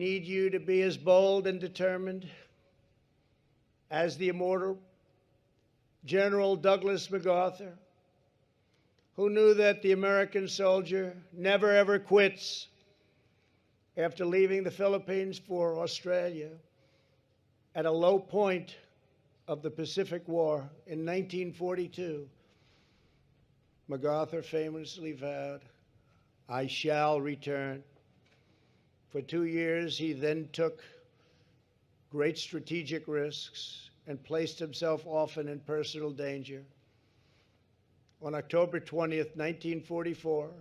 need you to be as bold and determined as the immortal General Douglas MacArthur, who knew that the American soldier never ever quits. After leaving the Philippines for Australia at a low point of the Pacific War in 1942, MacArthur famously vowed, "I shall return." For 2 years, he then took great strategic risks and placed himself often in personal danger. On October 20th, 1944,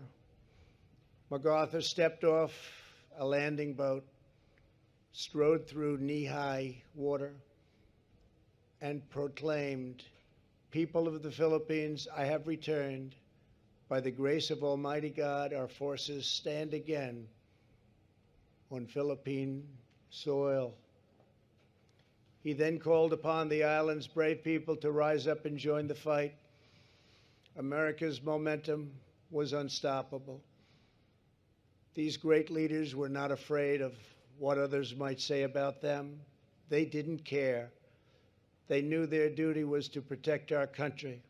MacArthur stepped off a landing boat, strode through knee-high water, and proclaimed, "People of the Philippines, I have returned. By the grace of Almighty God, our forces stand again on Philippine soil." He then called upon the island's brave people to rise up and join the fight. America's momentum was unstoppable. These great leaders were not afraid of what others might say about them. They didn't care. They knew their duty was to protect our country.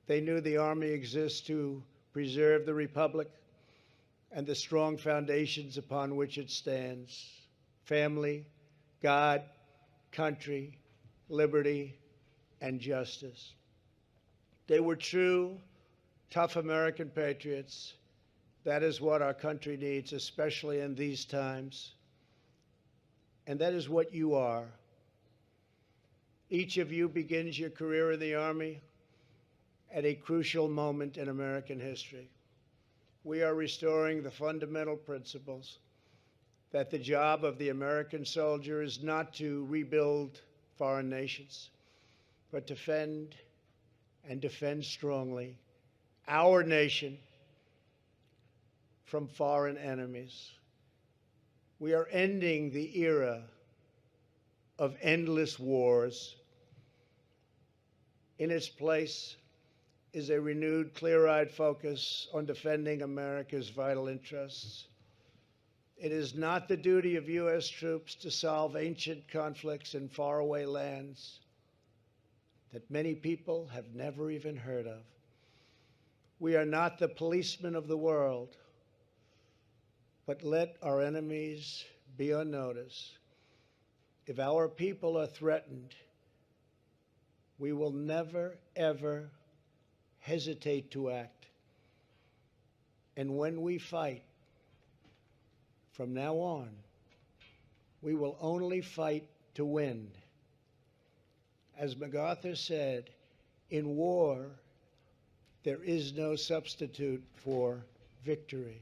They knew the Army exists to preserve the Republic and the strong foundations upon which it stands: family, God, country, liberty, and justice. They were true, tough American patriots. That is what our country needs, especially in these times. And that is what you are. Each of you begins your career in the Army at a crucial moment in American history. We are restoring the fundamental principles that the job of the American soldier is not to rebuild foreign nations, but to defend and defend strongly our nation from foreign enemies. We are ending the era of endless wars. In its place is a renewed, clear-eyed focus on defending America's vital interests. It is not the duty of U.S. troops to solve ancient conflicts in faraway lands that many people have never even heard of. We are not the policemen of the world, but let our enemies be on notice. If our people are threatened, we will never, ever hesitate to act. And when we fight, from now on, we will only fight to win. As MacArthur said, in war, there is no substitute for victory.